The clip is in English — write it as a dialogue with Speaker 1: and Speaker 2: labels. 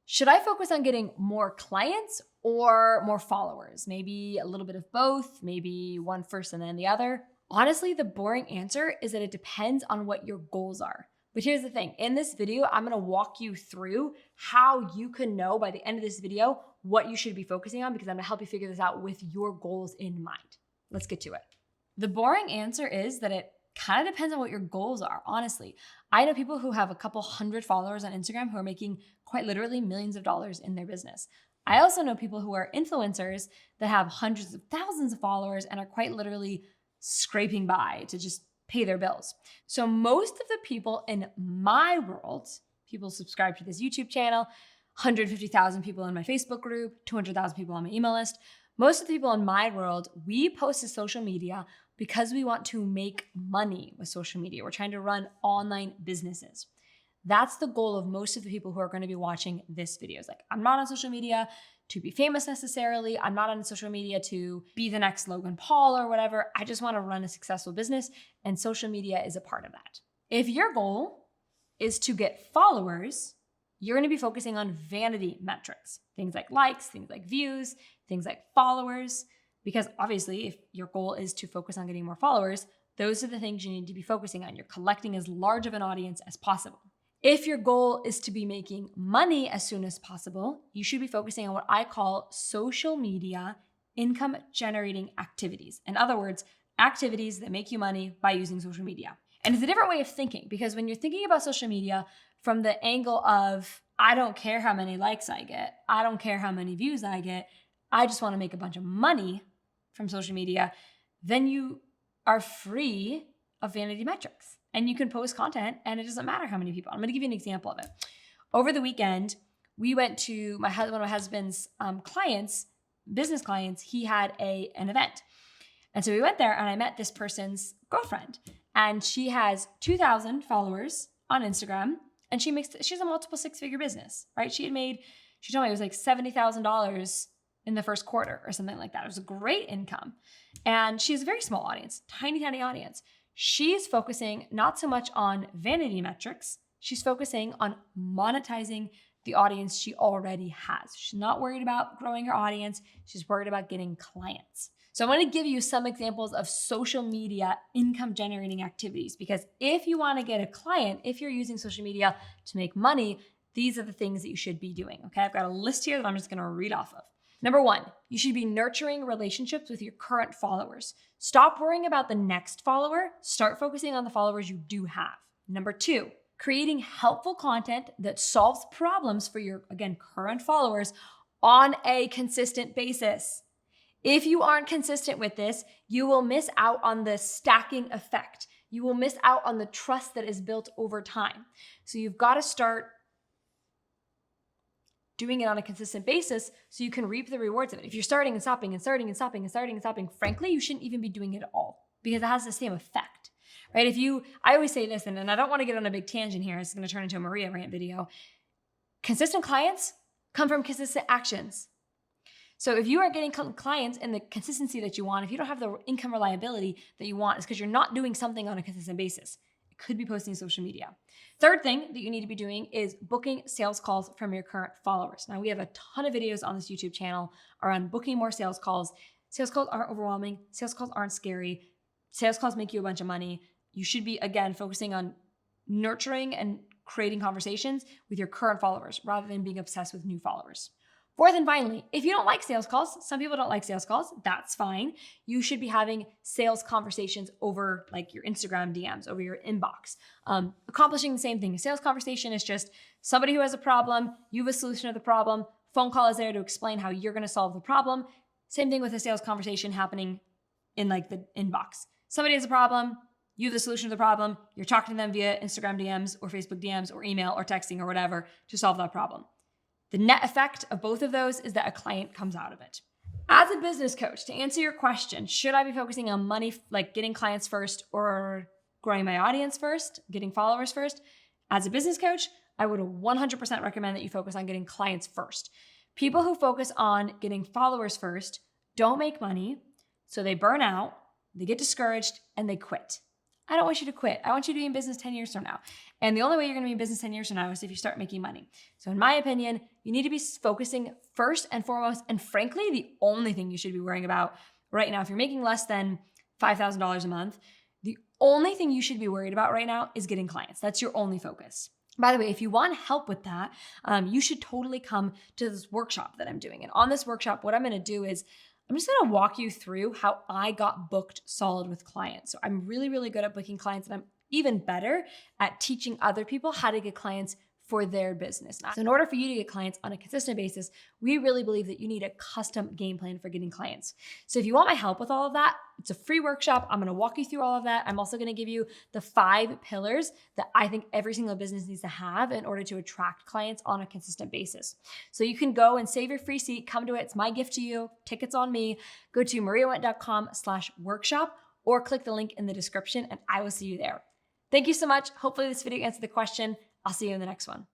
Speaker 1: Should I focus on getting more clients or more followers? Maybe a little bit of both, maybe one first and then the other. Honestly, the boring answer is that it depends on what your goals are. But here's the thing. In this video, I'm gonna walk you through how you can know by the end of this video what you should be focusing on, because I'm gonna help you figure this out with your goals in mind. Let's get to it. The boring answer is that it kind of depends on what your goals are, honestly. I know people who have a couple hundred followers on Instagram who are making quite literally millions of dollars in their business. I also know people who are influencers that have hundreds of thousands of followers and are quite literally scraping by to just pay their bills. So most of the people in my world, people subscribe to this YouTube channel, 150,000 people in my Facebook group, 200,000 people on my email list. Most of the people in my world, we post to social media because we want to make money with social media. We're trying to run online businesses. That's the goal of most of the people who are going to be watching this video. It's like, I'm not on social media to be famous necessarily. I'm not on social media to be the next Logan Paul or whatever. I just want to run a successful business, and social media is a part of that. If your goal is to get followers, you're going to be focusing on vanity metrics, things like likes, things like views, things like followers, because obviously if your goal is to focus on getting more followers, those are the things you need to be focusing on. You're collecting as large of an audience as possible. If your goal is to be making money as soon as possible, you should be focusing on what I call social media income generating activities. In other words, activities that make you money by using social media. And it's a different way of thinking, because when you're thinking about social media from the angle of, I don't care how many likes I get, I don't care how many views I get, I just want to make a bunch of money from social media, then you are free of vanity metrics. And you can post content and it doesn't matter how many people. I'm going to give you an example of it. Over the weekend, we went to one of my husband's clients, business clients. He had an event. And so we went there and I met this person's girlfriend. And she has 2,000 followers on Instagram. And she has a multiple six-figure business, right? She told me it was like $70,000 in the first quarter or something like that. It was a great income. And she has a very small audience, tiny, tiny audience. She's focusing not so much on vanity metrics. She's focusing on monetizing the audience she already has. She's not worried about growing her audience. She's worried about getting clients. So I want to give you some examples of social media income generating activities, because if you want to get a client, if you're using social media to make money, these are the things that you should be doing. Okay, I've got a list here that I'm just going to read off of. Number one, you should be nurturing relationships with your current followers. Stop worrying about the next follower. Start focusing on the followers you do have. Number two, creating helpful content that solves problems for your, again, current followers on a consistent basis. If you aren't consistent with this, you will miss out on the stacking effect. You will miss out on the trust that is built over time. So you've got to start doing it on a consistent basis so you can reap the rewards of it. If you're starting and stopping and starting and stopping and starting and stopping, frankly, you shouldn't even be doing it at all, because it has the same effect, right? I always say this, and I don't want to get on a big tangent here. It's going to turn into a Maria rant video. Consistent clients come from consistent actions. So if you are getting clients and the consistency that you want, if you don't have the income reliability that you want, it's because you're not doing something on a consistent basis. It could be posting social media. Third thing that you need to be doing is booking sales calls from your current followers. Now, we have a ton of videos on this YouTube channel around booking more sales calls. Sales calls aren't overwhelming. Sales calls aren't scary. Sales calls make you a bunch of money. You should be, again, focusing on nurturing and creating conversations with your current followers rather than being obsessed with new followers. Fourth and finally, if you don't like sales calls, some people don't like sales calls, that's fine. You should be having sales conversations over like your Instagram DMs, over your inbox, accomplishing the same thing. A sales conversation is just somebody who has a problem, you have a solution to the problem, phone call is there to explain how you're going to solve the problem. Same thing with a sales conversation happening in like the inbox. Somebody has a problem, you have the solution to the problem, you're talking to them via Instagram DMs or Facebook DMs or email or texting or whatever to solve that problem. The net effect of both of those is that a client comes out of it. As a business coach, to answer your question, should I be focusing on money, like getting clients first or growing my audience first, getting followers first? As a business coach, I would 100% recommend that you focus on getting clients first. People who focus on getting followers first don't make money, so they burn out, they get discouraged, and they quit. I don't want you to quit. I want you to be in business 10 years from now. And the only way you're going to be in business 10 years from now is if you start making money. So in my opinion, you need to be focusing first and foremost, and frankly, the only thing you should be worrying about right now, if you're making less than $5,000 a month, the only thing you should be worried about right now is getting clients. That's your only focus. By the way, if you want help with that, you should totally come to this workshop that I'm doing. And on this workshop, what I'm going to do is I'm just going to walk you through how I got booked solid with clients. So I'm really, really good at booking clients, and I'm even better at teaching other people how to get clients for their business. So in order for you to get clients on a consistent basis, we really believe that you need a custom game plan for getting clients. So if you want my help with all of that, it's a free workshop. I'm going to walk you through all of that. I'm also going to give you the 5 pillars that I think every single business needs to have in order to attract clients on a consistent basis. So you can go and save your free seat, come to it. It's my gift to you. Tickets on me. Go to mariawendt.com/workshop or click the link in the description and I will see you there. Thank you so much. Hopefully this video answered the question. I'll see you in the next one.